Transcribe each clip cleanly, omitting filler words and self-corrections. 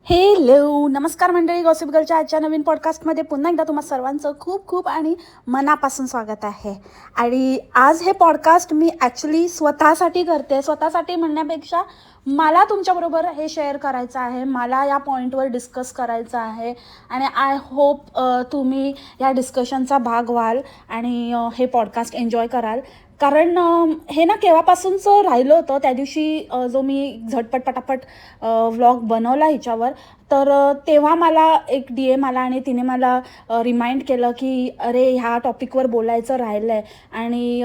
Hello नमस्कार मंडळी, gossip गर्लच्या आजच्या नवीन पॉडकास्टमध्ये पुन्हा एकदा तुम्हा सर्वांचं खूप खूप आणि मनापासून स्वागत आहे. आणि आज हे पॉडकास्ट मी ॲक्च्युली स्वतःसाठी करते. स्वतःसाठी म्हणण्यापेक्षा मला तुमच्याबरोबर हे शेअर करायचं आहे, मला या पॉईंटवर डिस्कस करायचं आहे आणि आय होप तुम्ही या डिस्कशनचा भाग व्हाल आणि हे पॉडकास्ट एन्जॉय कराल. कारण हे ना केव्हापासूनचं राहिलं होतं. त्या दिवशी जो मी झटपट पटापट व्लॉग बनवला ह्याच्यावर, तर तेव्हा मला एक DM आला आणि तिने मला रिमाइंड केलं की अरे ह्या टॉपिकवर बोलायचं राहिलं आहे. आणि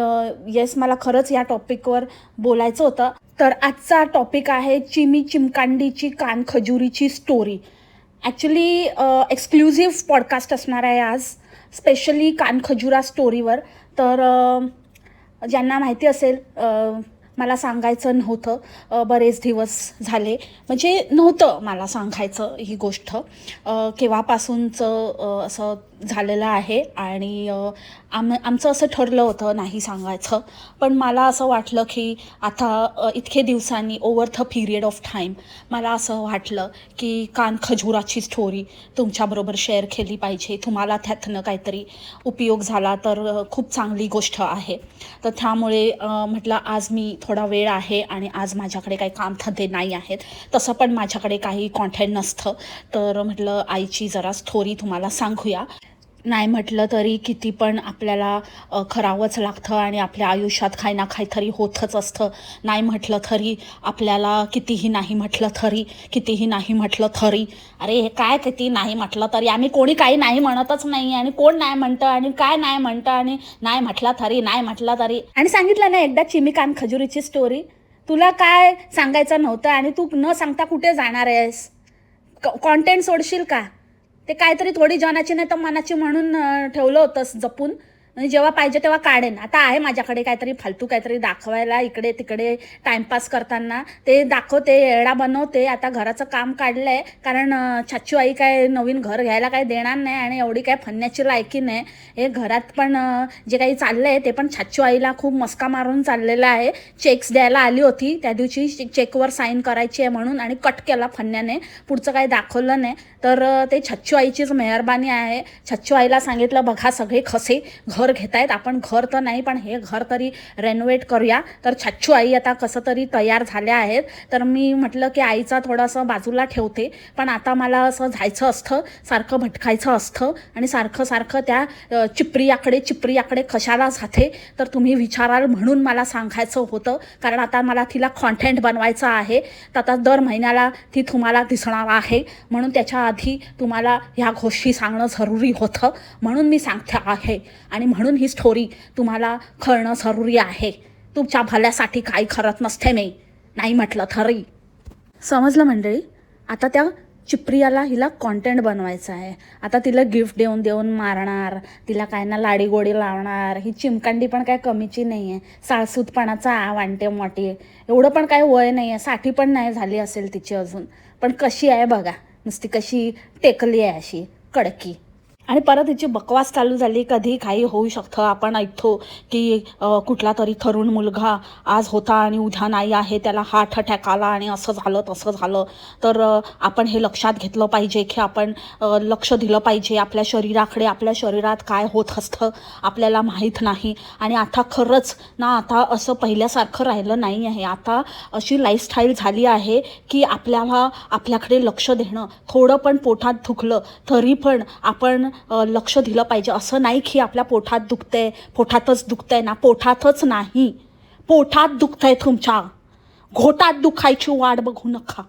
येस, मला खरंच या टॉपिकवर बोलायचं होतं. तर आजचा टॉपिक आहे चिमी चिमकांडीची कानखजुरीची स्टोरी. ॲक्च्युली एक्सक्लुझिव्ह पॉडकास्ट असणार आहे आज, स्पेशली कानखजुरा स्टोरीवर. तर ज्यांना माहिती असेल, मला सांगायचं नव्हतं बरेच दिवस झाले, म्हणजे नव्हतं मला सांगायचं ही गोष्ट. केव्हापासूनचं असं झालेलं आहे आणि आमचं असं ठरलं होतं नाही सांगायचं. पण मला असं वाटलं की आता इतके दिवसांनी, over the period of time, मला असं वाटलं की कानखजुराची स्टोरी तुमच्याबरोबर शेअर केली पाहिजे. तुम्हाला त्यातनं काहीतरी उपयोग झाला तर खूप चांगली गोष्ट आहे. तर त्यामुळे म्हटलं आज मी थोडा वेळ आहे आणि आज माझ्याकडे काही कामधंदे नाही आहेत, तसं पण माझ्याकडे काही कॉन्टेंट नसतं. तर म्हटलं आईची जरा स्टोरी तुम्हाला सांगूया. नाही म्हटलं तरी किती पण आपल्याला करावंच लागतं आणि आपल्या आयुष्यात काही ना काहीतरी होतच असतं. नाही म्हटलं तरी आपल्याला, कितीही नाही म्हटलं तरी अरे हे काय, किती नाही म्हटलं तरी आम्ही कोणी काही नाही म्हणतच नाही, आणि कोण नाही म्हणतं आणि काय नाही म्हणतं, आणि नाही म्हटलं तरी. आणि सांगितलं ना एकदा चिमी कानखजुरीची स्टोरी, तुला काय सांगायचं नव्हतं आणि तू न सांगता कुठे जाणार आहेस? कॉन्टेंट सोडशील का? ते काहीतरी थोडी जनाची नाही तर मनाची म्हणून ठेवलं होतंस जपून, आणि जेव्हा पाहिजे तेव्हा काढेन. आता आहे माझ्याकडे काहीतरी फालतू काहीतरी दाखवायला, इकडे तिकडे टाईमपास करताना ते दाखवते, येडा बनवते. आता घराचं काम काढलं आहे, कारण छाच्चू आई काय नवीन घर घ्यायला काय देणार नाही आणि एवढी काय फन्याची लायकी नाही. हे घरात पण जे काही चाललं आहे ते पण छाच्चू आईला खूप मस्का मारून चाललेलं आहे. चेक्स द्यायला आली होती त्या दिवशी, चेकवर साईन करायची आहे म्हणून, आणि कट केला फन्याने, पुढचं काही दाखवलं नाही. तर ते छच्चू आईचीच मेहरबानी आहे. छच्चू आईला सांगितलं, बघा सगळे खसे घर घेत आहेत, आपण घर तर नाही पण हे घर तरी रेनोव्हेट करूया. तर छच्चू आई आता कसं तरी तयार झाल्या आहेत. तर मी म्हटलं की आईचा थोडंसं बाजूला ठेवते, पण आता मला असं जायचं असतं, सारखं भटकायचं असतं, आणि सारखं त्या चिपरीयाकडे कशाला जाते तर तुम्ही विचाराल म्हणून मला सांगायचं होतं. कारण आता मला तिला कॉन्टेंट बनवायचं आहे, तर आता दर महिन्याला ती तुम्हाला दिसणार आहे, म्हणून त्याच्या आधी तुम्हाला ह्या गोष्टी सांगणं जरुरी होतं, म्हणून मी सांगते आहे. आणि म्हणून ही स्टोरी तुम्हाला कळणं जरुरी आहे. तुमच्या भल्यासाठी काही करत नसते मी, नाही म्हटलं तरी. समजलं मंडळी? आता त्या चिप्रियाला हिला कॉन्टेंट बनवायचं आहे. आता तिला गिफ्ट देऊन मारणार, तिला काय ना लाडी गोडी लावणार. ही चिमकांडी पण काय कमीची नाही आहे, साळसूतपणाचा वांटे मोठी. एवढं पण काय वय नाही आहे, 60 पण नाही झाली असेल तिची अजून, पण कशी आहे बघा, नुसती कशी टेकली आहे अशी कडकी. आणि परत हिची बकवास चालू झाली, कधी काही होऊ शकतं. आपण ऐकतो की कुठला तरी तरुण मुलगा आज होता आणि उद्या नाही आहे, त्याला हार्ट अटॅक आला आणि असं झालं तसं झालं. तर आपण हे लक्षात घेतलं पाहिजे की आपण लक्ष दिलं पाहिजे आपल्या शरीराकडे. आपल्या शरीरात काय होत असतं आपल्याला माहीत नाही. आणि आता खरंच ना, आता असं पहिल्यासारखं राहिलं नाही आहे. आता अशी लाईफस्टाईल झाली आहे की आपल्याकडे लक्ष देणं, थोडं पण पोटात दुखलं तरी पण आपण लक्ष दिलं पाहिजे. असं नाही की आपल्या पोटातच दुखतंय ना, पोटातच नाही, पोटात दुखतंय तुमच्या. घोटात दुखायची वाट बघू नका.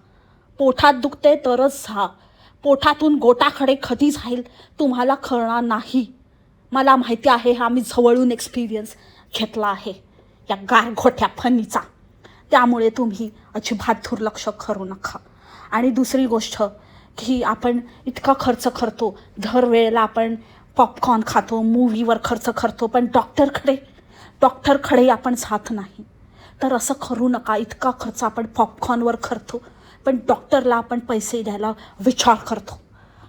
पोटात दुखतंय तरच जा. पोटातून गोटाकडे कधी जाईल तुम्हाला कळणार नाही. मला माहिती आहे, हा मी जवळून एक्सपिरियन्स घेतला आहे या गारघोट्या फणीचा. त्यामुळे तुम्ही अजिबात दुर्लक्ष करू नका. आणि दुसरी गोष्ट की आपण इतका खर्च करतो, दरवेळेला आपण पॉपकॉर्न खातो, मूवीवर खर्च करतो, पण डॉक्टरकडे आपण जात नाही. तर असं करू नका. इतका खर्च आपण पॉपकॉर्नवर करतो, पण डॉक्टरला आपण पैसे द्यायला विचार करतो.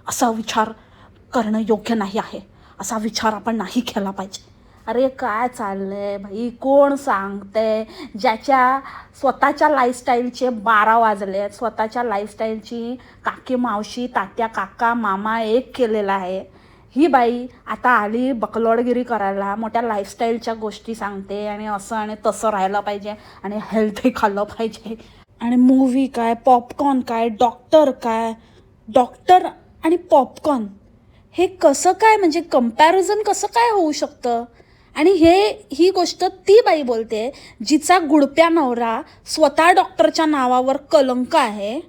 असा विचार करणं योग्य नाही आहे. असा विचार आपण नाही केला पाहिजे. अरे काय चाललंय भाई, कोण सांगतंय? ज्याच्या स्वतःच्या लाईफस्टाईलचे 12 वाजले आहेत, स्वतःच्या लाईफस्टाईलची काकी मावशी तात्या काका मामा एक केलेला आहे, ही बाई आता आली बकलोडगिरी करायला, मोठ्या लाईफस्टाईलच्या गोष्टी सांगते आणि असं आणि तसं राहायला पाहिजे आणि हेल्थी खाल्लं पाहिजे आणि मूव्ही काय, पॉपकॉर्न काय, डॉक्टर काय. डॉक्टर आणि पॉपकॉर्न हे कसं काय, म्हणजे कम्पॅरिझन कसं काय होऊ शकतं? आणि ही गोष्ट ती बाई बोलते जिचा गुडप्या नवरा स्वतः डॉक्टरच्या नावावर कलंक आहे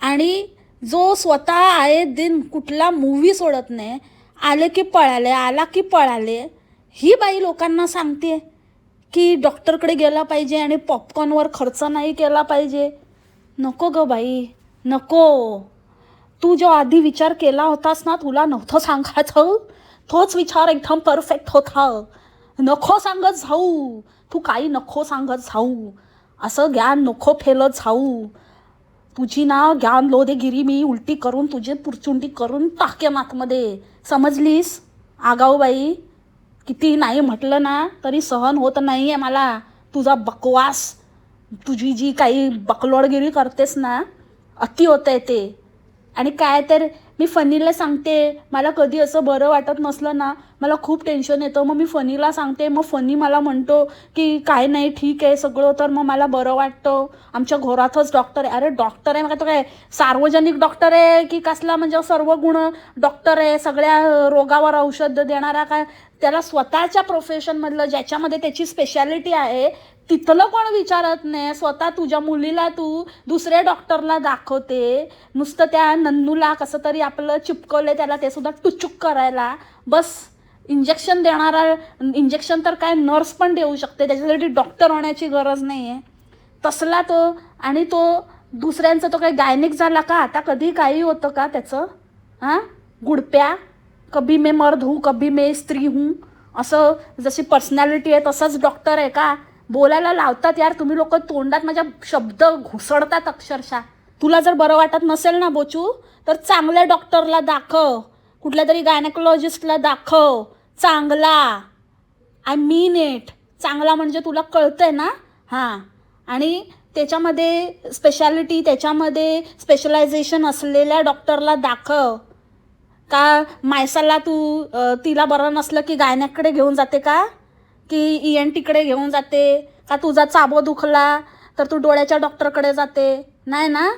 आणि जो स्वतः आये दिन कुठला मूवी सोडत नाही, आले की पळाले, आला की पळाले. ही बाई लोकांना सांगते की डॉक्टरकडे गेला पाहिजे आणि पॉपकॉर्नवर खर्च नाही केला पाहिजे. नको ग बाई, नको. तू जो आधी विचार केला होतास ना, तुला नव्हतं सांगायचं, तोच विचार एकदम परफेक्ट होता. नको सांगत जाऊ, तू काही नको सांगत जाऊ, असं ज्ञान नको फेलत जाऊ. तुझी ना ज्ञान लोदेगिरी मी उलटी करून तुझी पुरचुंडी करून टाकेन आतमध्ये, समजलीस? आगाऊ बाई, किती नाही म्हटलं ना तरी सहन होत नाही आहे मला तुझा बकवास. तुझी जी काही बकलोडगिरी करतेस ना, अति होतं आहे ते. आणि काय तर मी फनीला सांगते, मला कधी असं बरं वाटत नसलं ना, मला खूप टेन्शन येतं, मग मी फनीला सांगते, मग फनी मला म्हणतो की काय नाही ठीक आहे सगळं, तर मग मला बरं वाटतं. आमच्या घरातच डॉक्टर आहे. अरे डॉक्टर आहे मग तो काय सार्वजनिक डॉक्टर आहे की कसला, म्हणजे सर्व गुण डॉक्टर आहे, सगळ्या रोगावर औषध देणारा काय? त्याला स्वतःच्या प्रोफेशनमधलं ज्याच्यामध्ये त्याची स्पेशालिटी आहे तिथलं कोण विचारत नाही. स्वतः तुझ्या मुलीला तू दुसऱ्या डॉक्टरला दाखवते, नुसतं त्या नन्नूला कसं तरी आपलं चिपकवलं त्याला ते सुद्धा टुचुक करायला. बस इंजेक्शन देणारा, इंजेक्शन तर काय नर्स पण देऊ शकते, त्याच्यासाठी डॉक्टर होण्याची गरज नाही आहे. तसला तो, आणि तो दुसऱ्यांचा तो काही गायनिक झाला का? आता कधी काही होतं का त्याचं? हां, गुडप्या, कभी मैं मर्द हूँ कभी मैं स्त्री हूँ, असं जशी पर्सनॅलिटी आहे तसंच डॉक्टर आहे का? बोलायला लावतात यार तुम्ही लोक, तोंडात माझ्या शब्द घुसडतात अक्षरशः. तुला जर बरं वाटत नसेल ना बोचू, तर चांगल्या डॉक्टरला दाखव, कुठल्या तरी गायनेकोलॉजिस्टला दाखव, चांगला. I mean it. चांगला म्हणजे तुला कळतंय ना? हां. आणि त्याच्यामध्ये स्पेशालिटी, त्याच्यामध्ये स्पेशलायझेशन असलेल्या डॉक्टरला दाखव. का मायसाला तू तिला बरं नसलं की गायनेकडे घेऊन जाते का, की ENTकडे घेऊन जाते का? तुझा चाबो दुखला तर तू डोळ्याच्या डॉक्टरकडे जाते? नाही ना,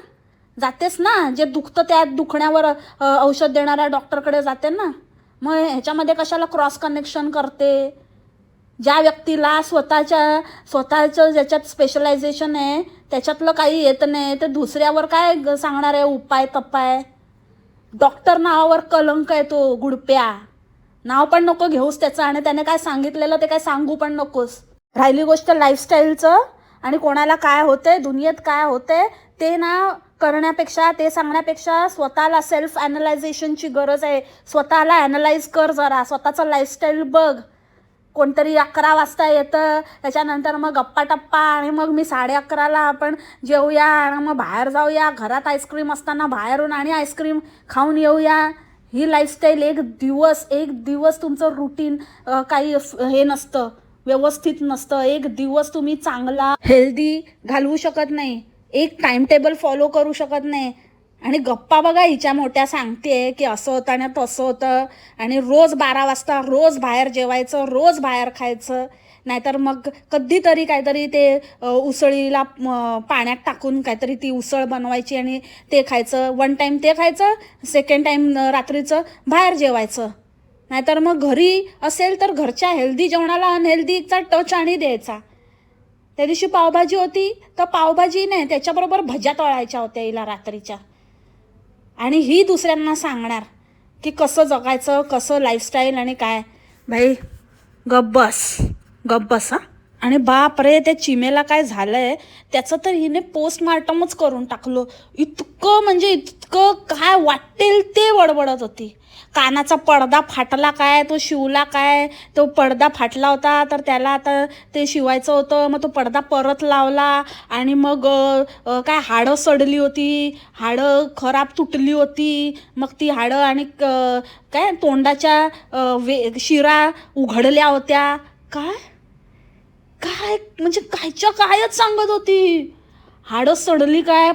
जातेस ना. जे दुखतं त्या दुखण्यावर औषध देणाऱ्या डॉक्टरकडे जाते ना. मग ह्याच्यामध्ये कशाला क्रॉस कनेक्शन करते? ज्या व्यक्तीला स्वतःचं ज्याच्यात स्पेशलायझेशन आहे त्याच्यातलं काही येत नाही, ते दुसऱ्यावर काय सांगणार आहे उपाय तपाय? डॉक्टर नावावर कलंक आहे तो गुडप्या. नाव पण नको घेऊस त्याचं, आणि त्याने काय सांगितलेलं ते काय सांगू पण नकोस. राहिली गोष्ट लाईफस्टाईलचं आणि कोणाला काय होतंय, दुनियेत काय होतंय ते ना करण्यापेक्षा, ते सांगण्यापेक्षा स्वतःला सेल्फ ॲनलायझेशनची गरज आहे. स्वतःला ॲनलाइज कर जरा, स्वतःचं लाईफस्टाईल बघ. कोणतरी 11 वाजता येतं, त्याच्यानंतर मग गप्पा टप्पा, आणि मग मी 11:30ला आपण जेवूया आणि मग बाहेर जाऊया, घरात आईस्क्रीम असताना बाहेरून आणि आईस्क्रीम खाऊन येऊया. ही लाईफस्टाईल एक दिवस तुमचं रुटीन काही हे नसतं, व्यवस्थित नसतं. एक दिवस तुम्ही चांगला हेल्दी घालवू शकत नाही, एक टाइम टेबल फॉलो करू शकत नाही. आणि गप्पा बघा हिच्या मोठ्या सांगते की असं होतं आणि तसं होतं, आणि रोज 12 वाजता रोज बाहेर जेवायचं, रोज बाहेर खायचं. नाहीतर मग कधीतरी काहीतरी ते उसळीला पाण्यात टाकून काहीतरी ती उसळ बनवायची आणि ते खायचं. 1 टाईम ते खायचं, 2nd टाईम रात्रीचं बाहेर जेवायचं. नाहीतर मग घरी असेल तर घरच्या हेल्दी जेवणाला अनहेल्दीचा टच आणि द्यायचा. त्या दिवशी पावभाजी होती तर पावभाजी नाही, त्याच्याबरोबर भज्या तळायच्या होत्या हिला रात्रीच्या. आणि ही दुसऱ्यांना सांगणार की कसं जगायचं, कसं लाईफस्टाईल आणि काय. भाई गप्प बस हां. आणि बाप रे, त्या चिमेला काय झालं आहे त्याचं तर हिने पोस्टमार्टमच करून टाकलं. इतकं म्हणजे इतकं काय वाटेल ते वडवडत होती. कानाचा पडदा फाटला काय, तो शिवला काय, तो पडदा फाटला होता तर त्याला आता ते शिवायचं होतं, मग तो पडदा परत लावला. आणि मग काय हाडं सडली होती, हाडं खराब तुटली होती, मग ती हाडं आणि काय तोंडाच्या शिरा उघडल्या होत्या. काय काय म्हणजे कायच्या कायच सांगत होती. हाडं सडली काय,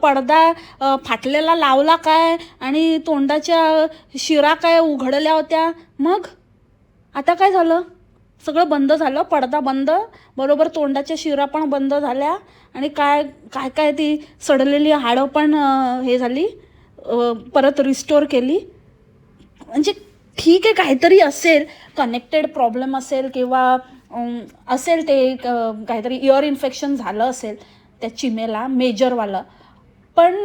पडदा फाटलेला लावला काय, आणि तोंडाच्या शिरा काय उघडल्या होत्या. मग आता काय झालं? सगळं बंद झालं, पडदा बंद, बरोबर तोंडाच्या शिरा पण बंद झाल्या, आणि काय काय काय ती सडलेली हाडं पण हे झाली, परत रिस्टोर केली. म्हणजे ठीक आहे, काहीतरी असेल, कनेक्टेड प्रॉब्लेम असेल, किंवा असेल ते काहीतरी इयर इन्फेक्शन झालं असेल त्या चिमेला, मेजरवालं. पण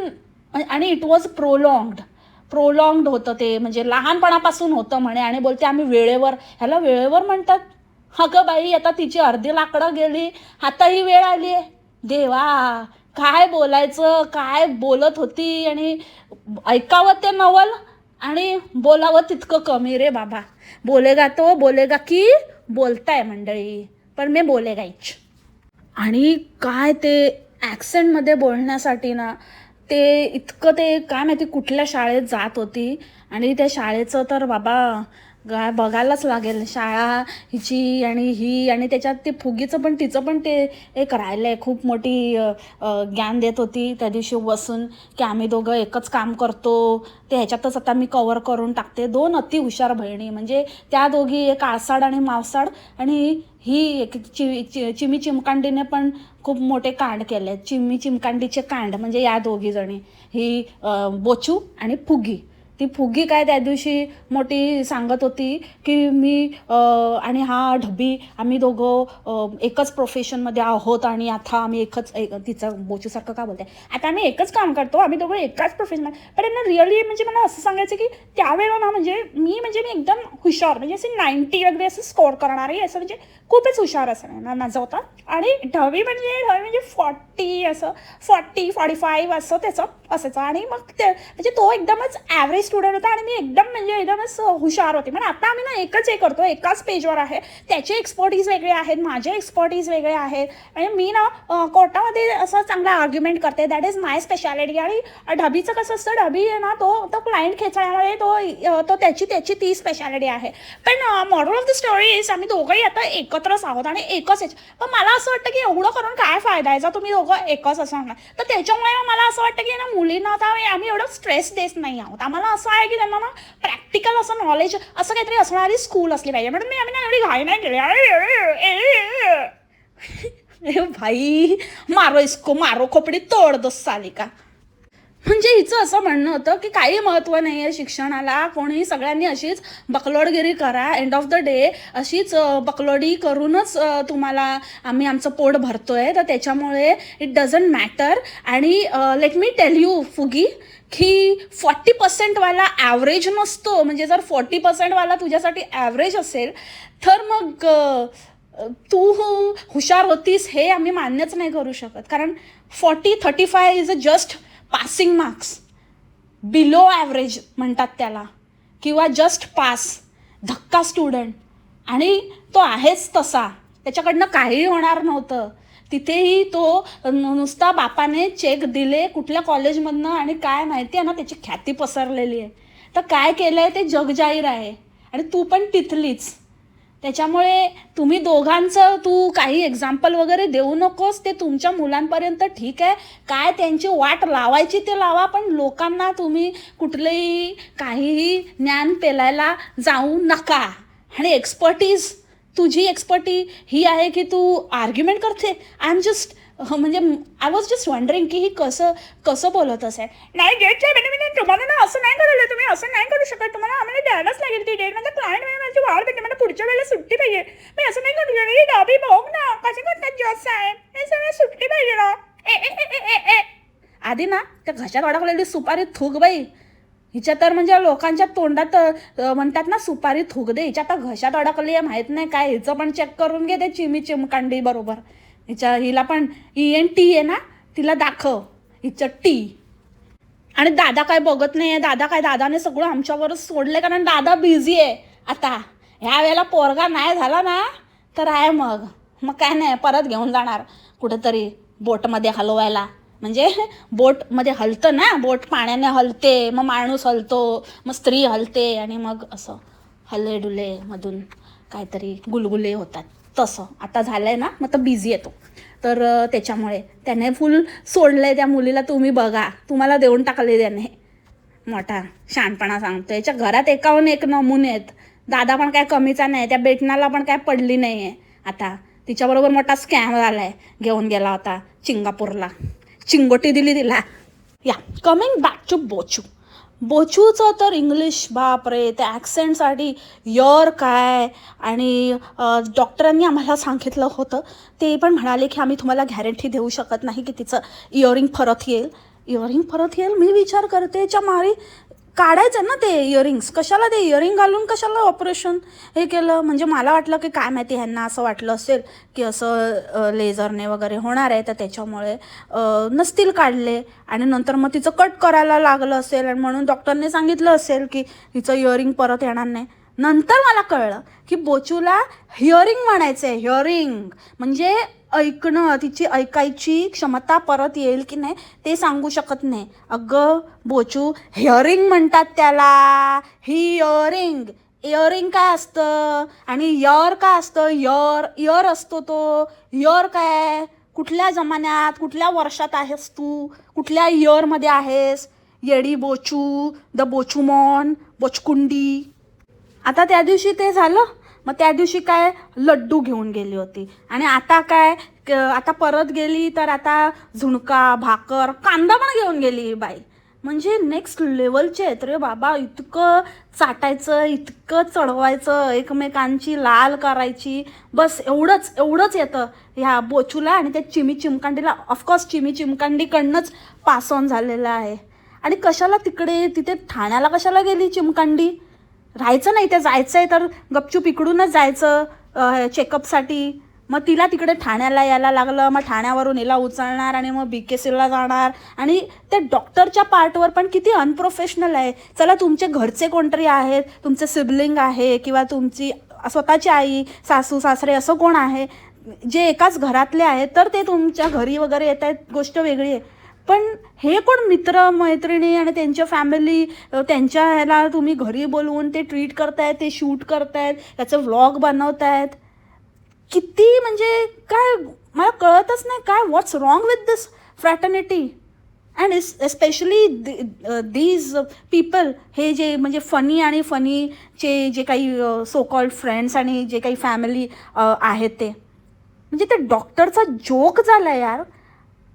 आणि इट वॉज प्रोलॉंग्ड होतं ते, म्हणजे लहानपणापासून होतं म्हणे. आणि बोलते आम्ही वेळेवर, ह्याला वेळेवर म्हणतात? अगं बाई, आता तिची अर्धी लाकडं गेली, आता ही वेळ आली आहे. देवा, काय बोलायचं, काय बोलत होती, आणि ऐकावं ते नवल आणि बोलावं तितकं कमी रे बाबा. बोलेगा की बोलताय मंडळी, पण मी बोलेगाईच. आणि काय ते ॲक्सेंटमध्ये बोलण्यासाठी ना, ते इतकं, ते काय माहिती कुठल्या शाळेत जात होती. आणि त्या शाळेचं तर बाबा बघायलाच लागेल, शाळा हिची आणि ही. आणि त्याच्यात ते फुगीचं पण, तिचं पण ते एक राहिलं आहे. खूप मोठी ज्ञान देत होती त्या दिवशी बसून, की आम्ही दोघं एकच काम करतो, ते ह्याच्यातच आता मी कवर करून टाकते. 2 अतिहुशार बहिणी, म्हणजे त्या दोघी, एक आळसाड आणि मावसाड, आणि ही एक चिमी चिमकांडीने पण खूप मोठे कांड केले. चिमी चिमकांडीचे कांड म्हणजे या दोघी जणी, ही बोचू आणि फुगी. ती फुगी काय त्या दिवशी मोठी सांगत होती की मी आणि हा ढबी, आम्ही दोघं एकच प्रोफेशनमध्ये आहोत, आणि आता आम्ही तिचं बोचूसारखं का बोलते, आता आम्ही एकच काम करतो, आम्ही दोघं एकाच प्रोफेशनमध्ये. पण यांना रिअली म्हणजे मला असं सांगायचं की त्यावेळेला ना, म्हणजे मी एकदम हुशार, म्हणजे असे 90 वगैरे असं स्कोअर करणारी, असं म्हणजे खूपच हुशार असं ना माझा होता. आणि ढवी म्हणजे 45 असं त्याचं असायचं. आणि मग ते म्हणजे तो एकदमच ॲव्हरेज स्टुडंट होता, आणि मी एकदमच हुशार होते. पण आता आम्ही ना एकच हे करतो, एकाच पेजवर आहे, त्याचे एक्सपर्टीज वेगळे आहेत, माझे एक्सपर्टीज वेगळे आहेत. आणि मी ना कोर्टामध्ये असं चांगला आर्ग्युमेंट करते, दॅट इज माय स्पेशालिटी. आणि ढबीचं कसं असतं, ढबी आहे ना, तो क्लायंट खेचण्यामध्ये तो त्याची ती स्पेशालिटी आहे. पण moral of the story is, आम्ही दोघंही आता एकत्रच आहोत आणि एकच पण मला असं वाटतं की एवढं करून काय फायदा आहे, जर तुम्ही दोघं एकच असणार. तर त्याच्यामुळे मला असं वाटतं की ना, मुलींना आता आम्ही एवढं स्ट्रेस देत नाही आहोत. आम्हाला असं आहे की त्यांना ना प्रॅक्टिकल असं नॉलेज असं काहीतरी असणारी स्कूल असली पाहिजे. म्हणून आम्ही ना एवढी घाई नाही केली. भाई, मारो खोपडी तोड दो साली का. म्हणजे हिचं असं म्हणणं होतं की काही महत्त्व नाही आहे शिक्षणाला, कोणी सगळ्यांनी अशीच बकलोडगिरी करा, एंड ऑफ द डे अशीच बकलोडी करूनच तुम्हाला आम्ही आमचं पोट भरतोय, तर त्याच्यामुळे इट डझंट मॅटर. आणि लेट मी टेल यू फुगी, की 40% ॲव्हरेज नसतो. म्हणजे जर 40% तुझ्यासाठी ॲव्हरेज असेल, तर मग तू हुशार होतीस हे आम्ही मान्यच नाही करू शकत. कारण 35 is a just passing marks, below average म्हणतात त्याला, किंवा जस्ट पास, धक्का स्टुडंट. आणि तो आहेच तसा, त्याच्याकडनं काहीही होणार नव्हतं. तिथेही तो नुसता बापाने चेक दिले कुठल्या कॉलेजमधनं, आणि काय माहिती आहे ना, त्याची ख्याती पसरलेली आहे. तर काय केलं आहे ते जगजाहीर आहे, आणि तू पण तिथलीच. त्याच्यामुळे तुम्ही दोघांचं तू काही एक्झाम्पल वगैरे देऊ नकोस, ते तुमच्या मुलांपर्यंत ठीक आहे, काय त्यांची वाट लावायची ते लावा, पण लोकांना तुम्ही कुठलंही काहीही ज्ञान पेलायला जाऊ नका. आणि तुझी एक्सपर्टी ही आहे की तू आर्ग्युमेंट करते. आय एम जस्ट म्हणजे आय वॉज जस्ट वंडरिंग की ही कसं बोलत असेल. नाही डेट आहे, तुम्हाला ना असं नाही करायला, तुम्ही असं नाही करू शकत, तुम्हाला आम्हाला द्यायलाच लागेल ती डेट, म्हणजे क्लायंट माझी वाढ भेटते, मला पुढच्या वेळेला सुट्टी पाहिजे, मी असं नाही करू शकत. डाबी बघ ना कसे करतात जज साहेब, हे सगळं सुट्टी पाहिजे ना. आधी ना त्या घशात अडकलेली सुपारी थूक बाई, हिच्या तर म्हणजे लोकांच्या तोंडात म्हणतात ना सुपारी थूक दे, हिच्या तर घशात अडकली आहे, माहीत नाही काय. हिचं पण चेक करून घे ते चिमकांडी बरोबर. हिला पण ENT आहे ना, तिला दाखव हिचं टी. आणि दादा काय बघत नाही आहे, दादाने सगळं आमच्यावरच सोडलं, कारण दादा बिझी आहे आता. ह्या वेळेला पोरगा नाही झाला ना, तर आहे मग काय नाही, परत घेऊन जाणार कुठेतरी बोटमध्ये हलवायला. म्हणजे बोटमध्ये हलतं ना, बोट पाण्याने हलते, मग माणूस हलतो, मग स्त्री हलते, आणि मग असं हल्ले डुले मधून काहीतरी गुलगुले होतात. तसं आता झालं आहे ना, मग तर बिझी येतो. तर त्याच्यामुळे त्याने फुल सोडलं आहे त्या मुलीला. तुम्ही बघा, तुम्हाला देऊन टाकले त्याने. मोठा शहाणपणा सांगतो. याच्या घरात एकाहून एक नमुने आहेत. दादा पण काय कमीचा नाही, त्या बेटनाला पण काय पडली नाही आहे. आता तिच्याबरोबर मोठा स्कॅम झाला आहे. घेऊन गेला होता सिंगापूरला, चिंगोटी दिली तिला. या कमिंग बॅक टू बोचू. बोचूचं तर इंग्लिश बापरे, त्या ॲक्सेंटसाठी यर काय. आणि डॉक्टरांनी आम्हाला सांगितलं होतं, ते पण म्हणाले की आम्ही तुम्हाला गॅरंटी देऊ शकत नाही की तिचं इयरिंग परत येईल. इयरिंग परत येईल, मी विचार करते च्या मारी काढायचं ना ते इयरिंग्स. कशाला ते इयरिंग घालून कशाला ऑपरेशन हे केलं. म्हणजे मला वाटलं की काय माहिती, ह्यांना असं वाटलं असेल की असं लेझरने वगैरे होणार आहे, तर त्याच्यामुळे नसतील काढले. आणि नंतर मग तिचं कट करायला लागलं असेल, आणि म्हणून डॉक्टरने सांगितलं असेल की तिचं इयरिंग परत येणार नाही. नंतर मला कळलं की बोचूला हिअरिंग म्हणायचं आहे. हिअरिंग म्हणजे ऐकणं, तिची ऐकायची क्षमता परत येईल की नाही ते सांगू शकत नाही. अगं बोचू, हिअरिंग म्हणतात त्याला, हिअरिंग. इयरिंग काय असतं आणि यर काय असतं. इयर असतो तो. इयर काय, कुठल्या जमान्यात कुठल्या वर्षात आहेस तू, कुठल्या इयरमध्ये आहेस. येडी बोचू, द बोचूमॉन, बोचकुंडी. आता त्या दिवशी ते झालं, मग त्या दिवशी काय लड्डू घेऊन गेली होती. आणि आता काय आता परत गेली तर आता झुणका, भाकर, कांदा पण घेऊन गेली बाई. म्हणजे नेक्स्ट लेवलचे आहेत रे बाबा. इतकं चाटायचं, इतकं चढवायचं, एकमेकांची लाल करायची, बस एवढंच येतं ह्या बोचूला. आणि त्या चिमी चिमकांडीला ऑफकोर्स चिमी चिमकांडीकडनंच पास ऑन झालेलं आहे. आणि कशाला तिथे ठाण्याला कशाला गेली चिमकांडी. राहायचं नाही ते, जायचं आहे तर गपचूप इकडूनच जायचं चेकअपसाठी. मग तिला तिकडे ठाण्याला यायला लागलं. मग ठाण्यावरून हिला उचलणार आणि मग BKCला जाणार. आणि त्या डॉक्टरच्या पार्टवर पण किती अनप्रोफेशनल आहे. चला तुमचे घरचे कोणतरी आहेत, तुमचे सिबलिंग आहे किंवा तुमची स्वतःची आई, सासू सासरे असं कोण आहे जे एकाच घरातले आहेत, तर ते तुमच्या घरी वगैरे येत आहेत, गोष्ट वेगळी आहे. पण हे कोण मित्र मैत्रिणी आणि त्यांच्या फॅमिली, त्यांच्या ह्याला तुम्ही घरी बोलवून ते ट्रीट करतायत, ते शूट करतायत, त्याचं व्लॉग बनवतायत. किती म्हणजे काय मला कळतच नाही काय, what's wrong with this fraternity. And especially these people, हे जे म्हणजे फनीचे जे काही सो कॉल्ड फ्रेंड्स आणि जे काही फॅमिली आहेत ते, म्हणजे ते डॉक्टरचा जोक झाला यार.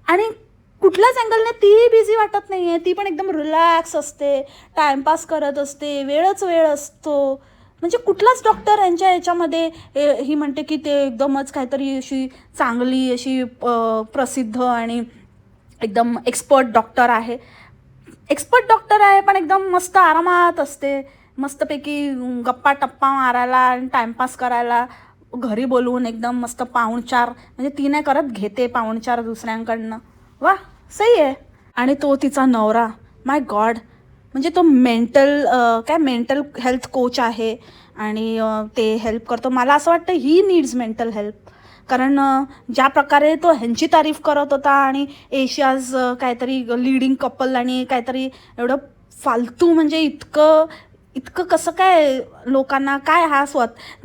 आणि कुठल्याच अँगलने तीही बिझी वाटत नाही आहे. ती पण एकदम रिलॅक्स असते, टाईमपास करत असते, वेळ असतो. म्हणजे कुठलाच डॉक्टर यांच्या याच्यामध्ये ही म्हणते की ते एकदमच काहीतरी अशी चांगली अशी प्रसिद्ध आणि एकदम एक्सपर्ट डॉक्टर आहे. पण एकदम मस्त आरामात असते, मस्तपैकी गप्पा टप्पा मारायला आणि टाईमपास करायला घरी बोलवून एकदम मस्त पाहुणचार. म्हणजे ती नाही करत, घेते पाहुणचार दुसऱ्यांकडनं. वा, सही आहे. आणि तो तिचा नवरा, माय गॉड, म्हणजे तो मेंटल हेल्थ कोच आहे आणि ते हेल्प करतो. मला असं वाटतं ही नीड्स मेंटल हेल्प. कारण ज्या प्रकारे तो ह्यांची तारीफ करत होता आणि एशियाज काहीतरी लीडिंग कपल आणि काहीतरी एवढं फालतू, म्हणजे इतकं कसं काय लोकांना काय, हा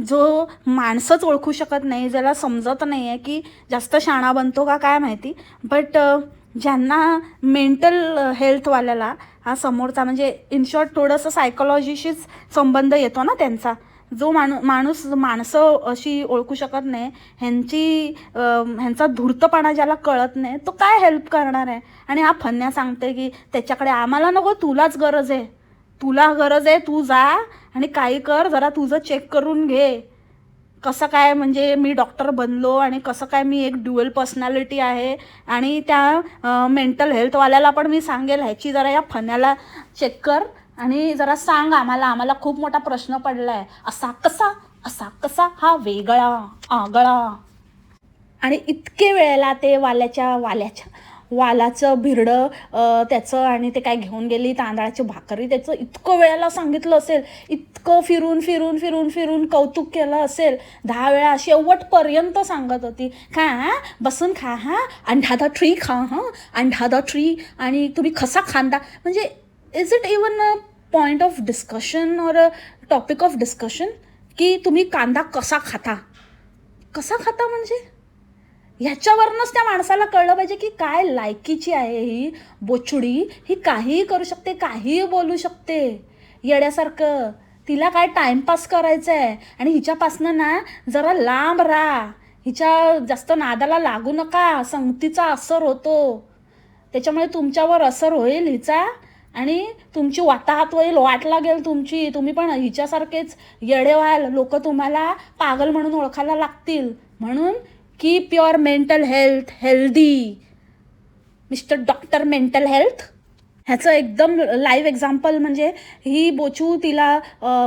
जो माणसंच ओळखू शकत नाही, ज्याला समजत नाही आहे की जास्त शाणा बनतो का काय माहिती. बट ज्यांना मेंटल हेल्थवाल्याला हा समोरचा, म्हणजे इन शॉर्ट थोडंसं सायकोलॉजीशीच संबंध येतो ना त्यांचा. जो माणसं अशी ओळखू शकत नाही, ह्यांचा धूर्तपणा ज्याला कळत नाही, तो काय हेल्प करणार आहे. आणि हा फन्या सांगते की त्याच्याकडे आम्हाला नको, तुला गरज आहे, तू जा आणि काही कर, जरा तुझं चेक करून घे. कसं काय म्हणजे मी डॉक्टर बनलो आणि कसं काय मी एक ड्युअल पर्सनॅलिटी आहे. आणि त्या मेंटल हेल्थवाल्याला पण मी सांगेल, ह्याची जरा या फन्याला चेक कर आणि जरा सांग आम्हाला खूप मोठा प्रश्न पडला आहे, असा कसा हा वेगळा आगळा. आणि इतके वेळेला ते वालाचं भिरडं त्याचं, आणि ते काय घेऊन गेली तांदळाची भाकरी, त्याचं इतकं वेळेला सांगितलं असेल, इतकं फिरून कौतुक केलं असेल 10 वेळा. शेवटपर्यंत सांगत होती, खा बसून खा, अंडा द ट्री खा, अंडा द ट्री. आणि तुम्ही कसा खांदा, म्हणजे is it even a point of discussion और अ टॉपिक ऑफ डिस्कशन की तुम्ही कांदा कसा खाता. कसा खाता म्हणजे? ह्याच्यावरनंच त्या माणसाला कळलं पाहिजे की काय लायकीची आहे ही बोचुडी. ही काहीही करू शकते, काहीही बोलू शकते येड्यासारखं. तिला काय टाइमपास करायचा आहे आणि हिच्यापासनं ना जरा लांब राहा. हिच्या जास्त नादाला लागू नका, संगतीचा असर होतो. त्याच्यामुळे तुमच्यावर असर होईल हिचा आणि तुमची वाताहत होईल, वाट लागेल तुमची. तुम्ही पण हिच्यासारखेच येडे व्हाल, लोक तुम्हाला पागल म्हणून ओळखायला लागतील. म्हणून keep your mental health healthy mister doctor mental health. ह्याचं एकदम लाईव्ह एक्झाम्पल म्हणजे ही बोचू तिला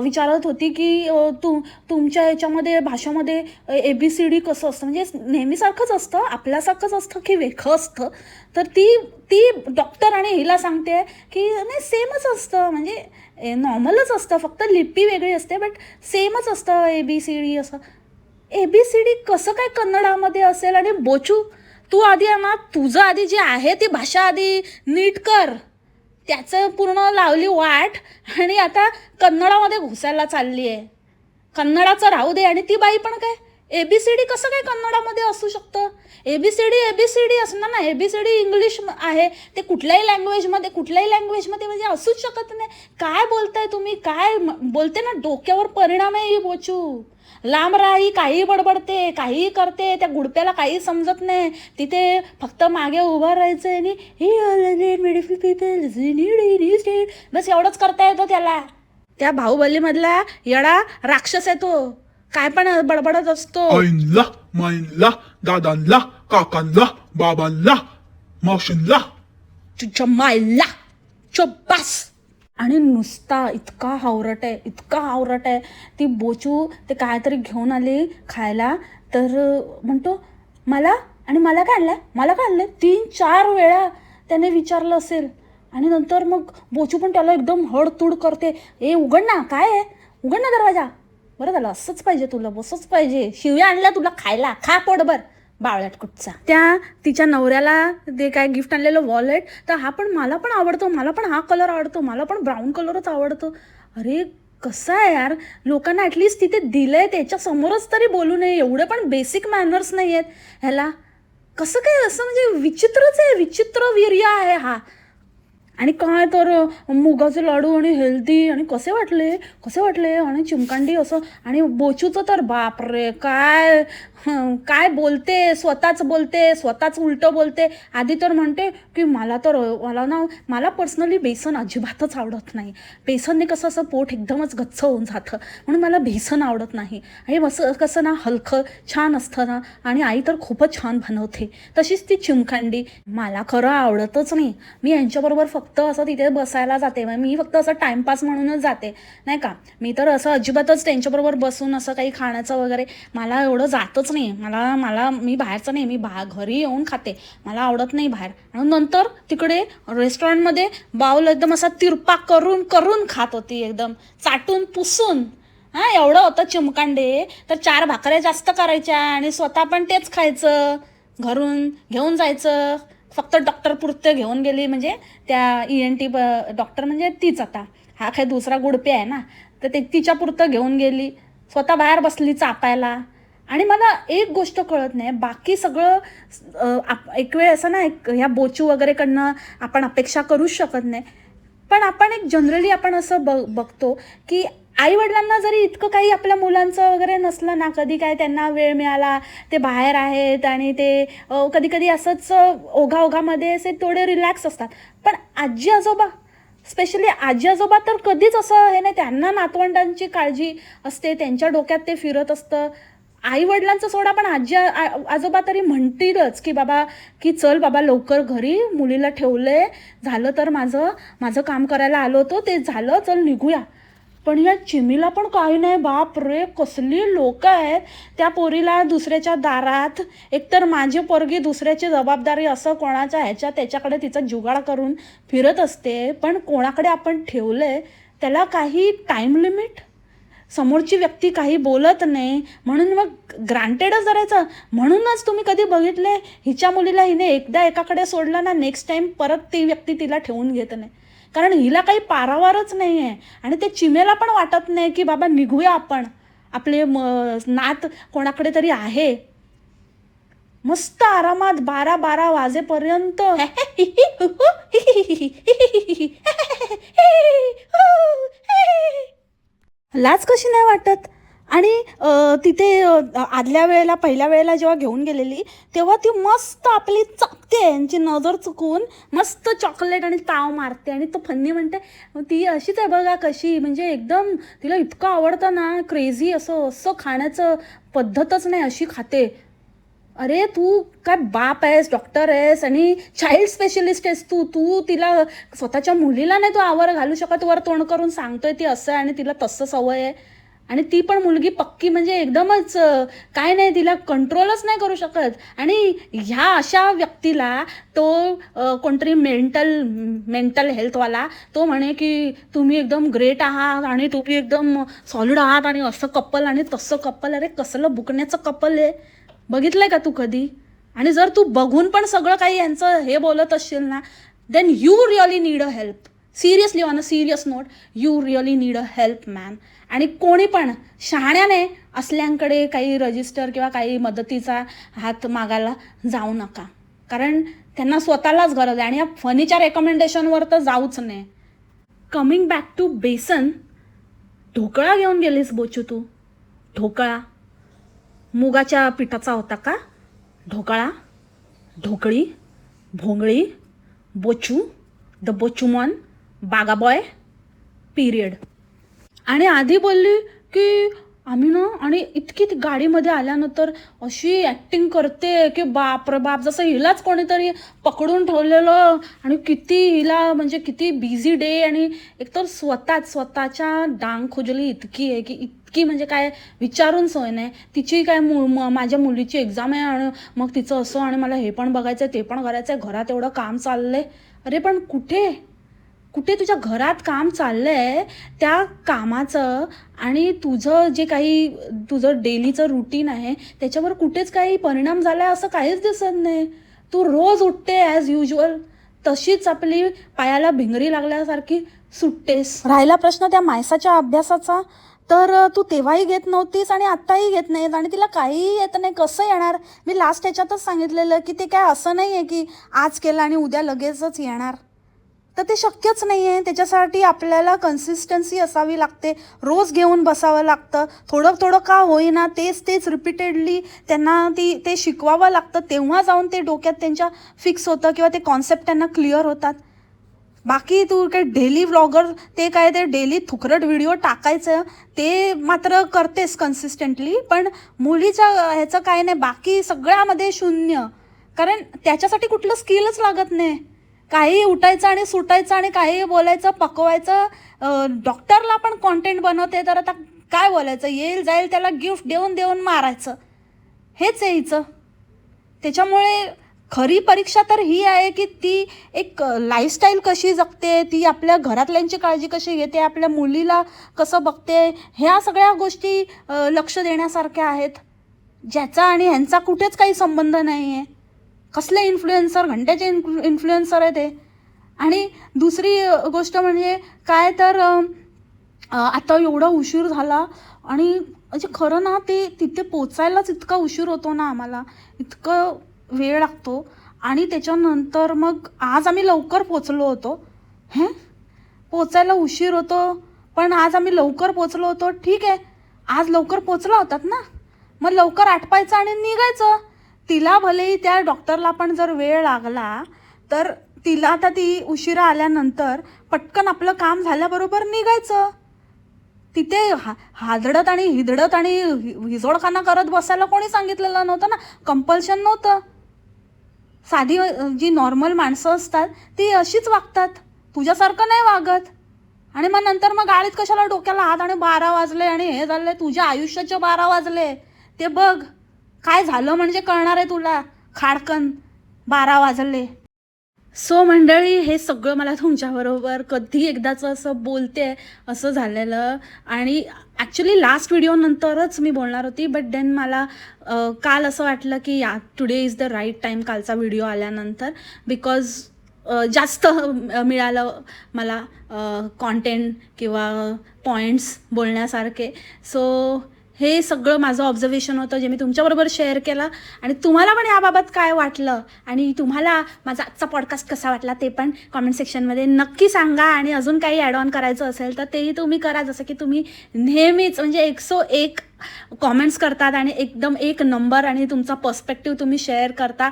विचारत होती की तुमच्या ह्याच्यामध्ये भाषेमध्ये ABCD कसं असतं, म्हणजे नेहमीसारखंच असतं, आपल्यासारखंच असतं की वेगळं असतं. तर ती ती डॉक्टर आणि हिला सांगते की नाही सेमच असतं, म्हणजे नॉर्मलच असतं, फक्त लिपी वेगळी असते बट सेमच असतं ABCD असं. ABCD कसं काय कन्नडामध्ये असेल? आणि बोचू तू आधी ना तुझं आधी जे आहे ती भाषा आधी नीट कर. त्याचं पूर्ण लावली वाट आणि आता कन्नडामध्ये घुसायला चालली आहे. कन्नडाचं राहू दे. आणि ती बाई पण काय ABCD कसं काय कन्नडामध्ये असू शकतं? ABCD असणार ना. ABCD इंग्लिश आहे, ते कुठल्याही लँग्वेजमध्ये म्हणजे असूच शकत नाही. काय बोलताय तुम्ही? काय बोलते ना, डोक्यावर परिणाम आहे ही बोचू. लांब राही, काहीही बडबडते, काहीही करते, त्या गुडप्याला काही समजत नाही. तिथे फक्त मागे उभं राहायचं आणि बस एवढंच करता येतं त्याला. त्या बाहुबलीमधला येडा राक्षस आहे तो, काय पण बडबडत असतो. आईनला, माईनला, दादांला, काकांला, बाबांला, मावशींला. तुझ्या मायला चोपास. आणि नुसता इतका हावरट आहे ती बोचू. ते काहीतरी घेऊन आली खायला, तर म्हणतो मला काय आणलंय 3-4 वेळा त्याने विचारलं असेल. आणि नंतर मग बोचू पण त्याला एकदम हडतूड करते. उघड ना, काय आहे, उघड ना दरवाजा. बरं झालं, असंच पाहिजे तुला, बसच पाहिजे, शिव्या आणल्या तुला खायला, खा पोटभर बावळ्यात कुठचा. त्या तिच्या नवऱ्याला ते काय गिफ्ट आणलेलं वॉलेट, तर मला पण आवडतो, मला पण हा कलर आवडतो, मला पण ब्राऊन कलरच आवडतो. अरे कसं आहे यार, लोकांना ॲटलिस्ट तिथे दिलंय त्याच्या समोरच तरी बोलू नये. एवढे पण बेसिक मॅनर्स नाही आहेत ह्याला. कसं काय असं, म्हणजे विचित्रच आहे, विचित्र वीर्य आहे हा. आणि काय तर मुगाचे लाडू आणि हेल्दी आणि कसे वाटले आणि चिमकांडी असं. आणि बोचूचं तर बापरे काय बोलते, स्वतःच उलटं बोलते. आधी तर म्हणते की मला पर्सनली बेसन अजिबातच आवडत नाही. बेसनने कसं असं पोट एकदमच गच्च होऊन जातं, म्हणून मला बेसन आवडत नाही. आणि कसं ना हलकं छान असतं ना, आणि आई तर खूपच छान बनवते. तशीच ती चिमकांडी मला खरं आवडतच नाही. मी यांच्याबरोबर फक्त असं तिथे बसायला जाते, मी फक्त असं टाइमपास म्हणूनच जाते, नाही का. मी तर असं अजिबातच त्यांच्याबरोबर बसून असं काही खाण्याचं वगैरे मला एवढं जातच नाही. मी बाहेरचं नाही, मी घरी येऊन खाते, मला आवडत नाही बाहेर. आणि नंतर तिकडे रेस्टॉरंटमध्ये बाउल एकदम असा तिरपा करून खात होती, एकदम चाटून पुसून. एवढं होतं चिमकांडे, तर 4 भाकऱ्या जास्त करायच्या आणि स्वतः पण तेच खायचं, घरून घेऊन जायचं. फक्त डॉक्टर पुरते घेऊन गेली, म्हणजे त्या ENT डॉक्टर म्हणजे तीच. आता हा काही दुसरा गुडपे आहे ना, तर ते तिच्या पुरतं घेऊन गेली, स्वतः बाहेर बसली चापायला. आणि मला एक गोष्ट कळत नाही, बाकी सगळं एक वेळ असं ना, ह्या बोचू वगैरेकडनं आपण अपेक्षा करूच शकत नाही. पण आपण जनरली आपण असं बघतो की आईवडिलांना जरी इतकं काही आपल्या मुलांचं वगैरे नसलं ना, कधी काय त्यांना वेळ मिळाला, ते बाहेर आहेत आणि ते कधी कधी असंच ओघामध्ये असे थोडे रिलॅक्स असतात. पण आजी आजोबा तर कधीच असं हे नाही. त्यांना नातवंडांची काळजी असते, त्यांच्या डोक्यात ते फिरत असतं. आई वडिलांचं सोडा, पण आजोबा तरी म्हणतीलच की चल बाबा लवकर घरी, मुलीला ठेवलंय, झालं तर माझं काम करायला आलो होतो ते झालं, चल निघूया. पण या चिमीला पण काही नाही. बाप रे, कसली लोक आहेत. त्या पोरीला दुसऱ्याच्या दारात, एकतर माझी पोरगी दुसऱ्याची जबाबदारी असं कोणाच्या त्याच्याकडे तिचा जुगाड करून फिरत असते. पण कोणाकडे आपण ठेवलंय त्याला काही टाईम लिमिट, समोरची व्यक्ती काही बोलत नाही, म्हणून मग ग्रांटेडच धरायचं. म्हणूनच तुम्ही कधी बघितले हिच्या मुलीला हिने एकदा एकाकडे सोडलं ना, नेक्स्ट टाइम परत ती व्यक्ती तिला ठेवून घेत नाही, कारण हिला काही पारावारच नाही आहे. आणि ते चिमेला पण वाटत नाही की बाबा निघूया आपण, आपले नात कोणाकडे तरी आहे, मस्त आरामात 12-12 वाजेपर्यंत लाज कशी नाही वाटत. आणि तिथे आदल्या वेळेला पहिल्या वेळेला जेव्हा घेऊन गेलेली तेव्हा ती मस्त आपली चापते, यांची नजर चुकवून मस्त चॉकलेट आणि ताव मारते. आणि तो फन्नी म्हणते ती अशीच आहे बघा कशी, म्हणजे एकदम तिला इतकं आवडतं ना, क्रेझी असं असं खाण्याचं पद्धतच नाही, अशी खाते. अरे तू काय बाप आहेस, डॉक्टर आहेस आणि चाइल्ड स्पेशलिस्ट आहेस तू. तू तिला स्वतःच्या मुलीला नाही तू आवर घालू शकत, वर तोंड करून सांगतोय ती असं आहे आणि तिला तसं सवय आहे. आणि ती पण मुलगी पक्की, म्हणजे एकदमच काय नाही, तिला कंट्रोलच नाही करू शकत. आणि ह्या अशा व्यक्तीला तो कोणतरी मेंटल हेल्थवाला तो म्हणे की तुम्ही एकदम ग्रेट आहात आणि तुम्ही एकदम सॉलिड आहात आणि असं कपल आणि तसं कपल. अरे कसलं बुकण्याचं कपल आहे, बघितलंय का तू कधी? आणि जर तू बघून पण सगळं काही यांचं हे बोलत असशील ना, then you really need a help. Seriously, on a serious note, you really need a help man. आणि कोणी पण शहाण्याने असल्यांकडे काही रजिस्टर किंवा काही मदतीचा हात मागायला जाऊ नका, कारण त्यांना स्वतःलाच गरज आहे. आणि या फनीच्या रेकमेंडेशनवर तर जाऊच नाही. Coming back to besan, dhokla घेऊन गेलीस बोचू तू. ढोकळा मुगाच्या पिठाचा होता का? ढोकळा, ढोकळी, भोंगळी, बोचू, द बोचूमॉन, बागाबॉय, पिरियड. आणि आधी बोलली की आम्ही ना, आणि इतकी ती गाडीमध्ये आल्यानंतर अशी ॲक्टिंग करते की बाप रे बाप, जसं हिलाच कोणीतरी पकडून ठेवलेलं. आणि किती हिला म्हणजे किती बिझी डे, आणि एकतर स्वतःच्या डांग खुजली इतकी आहे की इतकी म्हणजे काय विचारून सोय नाही. तिची काय माझ्या मुलीची एक्झाम आहे आणि मग तिचं असं, आणि मला हे पण बघायचं आहे ते पण करायचं आहे, घरात एवढं काम चाललंय. अरे पण कुठे तुझ्या घरात काम चाललंय, त्या कामाचं आणि तुझं जे काही तुझं डेलीचं रुटीन आहे त्याच्यावर कुठेच काही परिणाम झाला असं काहीच दिसत नाही. तू रोज उठते ॲज युजल, तशीच आपली पायाला भिंगरी लागल्यासारखी सुटतेस. राहिला प्रश्न त्या मायसाच्या अभ्यासाचा, तर तू तेव्हाही घेत नव्हतीस आणि आत्ताही घेत नाहीस, आणि तिला काहीही येत नाही. कसं येणार? मी लास्ट ह्याच्यातच सांगितलेलं की ते काय असं नाही आहे की आज केलं आणि उद्या लगेचच येणार, तर ते शक्यच नाही आहे. त्याच्यासाठी आपल्याला कन्सिस्टन्सी असावी लागते, रोज घेऊन बसावं लागतं. थोडं का होईना तेच रिपीटेडली त्यांना ते शिकवावं लागतं, तेव्हा जाऊन ते डोक्यात त्यांच्या फिक्स होतं किंवा ते कॉन्सेप्ट त्यांना क्लिअर होतात. बाकी तू काय डेली व्लॉगर, ते काय ते डेली थुकरट व्हिडिओ टाकायचं ते मात्र करतेस कन्सिस्टंटली, पण मुलीच्या ह्याचं काय नाही, बाकी सगळ्यामध्ये शून्य. कारण त्याच्यासाठी कुठलं स्किलच लागत नाही. काही उठायचं आणि सुटायचं आणि काही बोलायचं, पकवायचं. डॉक्टरला पण कॉन्टेंट बनवते, तर आता काय बोलायचं, येईल जाईल त्याला गिफ्ट देऊन मारायचं, हेच आहे हिचं. त्याच्यामुळे खरी परीक्षा तर ही आहे की ती एक लाईफस्टाईल कशी जगते, ती आपल्या घरातल्यांची काळजी कशी घेते, आपल्या मुलीला कसं बघते, ह्या सगळ्या गोष्टी लक्ष देण्यासारख्या आहेत, ज्याचा आणि ह्यांचा कुठेच काही संबंध नाही आहे. कसले इन्फ्लुएन्सर, घंट्याचे इन्फ्लुएन्सर आहे ते. आणि दुसरी गोष्ट म्हणजे काय तर आता एवढा उशीर झाला, आणि म्हणजे खरं ना ते तिथे पोचायलाच इतका उशीर होतो ना, आम्हाला इतकं वेळ लागतो. आणि त्याच्यानंतर मग आज आम्ही लवकर पोचलो होतो. पोचायला उशीर होतो, पण आज आम्ही लवकर पोचलो होतो. ठीक आहे, आज लवकर पोचला होतात ना, मग लवकर आटपायचं आणि निघायचं. तिला भलेही त्या डॉक्टरला पण जर वेळ लागला, तर तिला आता ती उशिरा आल्यानंतर पटकन आपलं काम झाल्याबरोबर निघायचं. तिथे हादडत आणि हिदडत आणि हिजोडखाना करत बसायला कोणी सांगितलेलं नव्हतं ना, कंपल्शन नव्हतं. साधी जी नॉर्मल माणसं असतात ती अशीच वागतात, तुझ्यासारखं नाही वागत. आणि मग नंतर मग गाडीत कशाला डोक्याला हात, आणि 12 वाजले आणि हे झालं, तुझ्या आयुष्याचे 12 वाजले ते बघ. काय झालं म्हणजे कळणार आहे तुला, खाडकन 12 वाजले. सो मंडळी, हे सगळं मला तुमच्याबरोबर कधी एकदाचं असं बोलते असं झालेलं. आणि ॲक्च्युली लास्ट व्हिडिओनंतरच मी बोलणार होती, बट देन मला काल असं वाटलं की today is the right time, कालचा व्हिडिओ आल्यानंतर, बिकॉज जास्त मिळालं मला कॉन्टेंट किंवा पॉईंट्स बोलण्यासारखे. सो हे सगळं माझं ऑब्झर्वेशन होतं जे मी तुमच्याबरोबर शेअर केलं. आणि तुम्हाला पण याबाबत काय वाटलं आणि तुम्हाला माझा आजचा पॉडकास्ट कसा वाटला ते पण कॉमेंट सेक्शनमध्ये नक्की सांगा. आणि अजून काही ॲड ऑन करायचं असेल तर तेही तुम्ही करा, जसं की तुम्ही नेहमीच म्हणजे 101 कॉमेंट्स करतात आणि एकदम 1 नंबर आणि तुमचा पर्स्पेक्टिव्ह तुम्ही शेअर करता.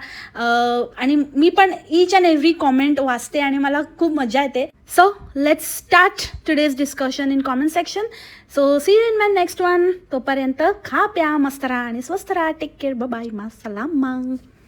आणि मी पण ईच अँड एव्हरी कॉमेंट वाचते आणि मला खूप मजा येते. So let's start today's discussion in comment section. So see you in my next one. तोपर्यंत खा प्या मस्त राहा आणि स्वस्त राहा. Take care. बाय. मा सलाम.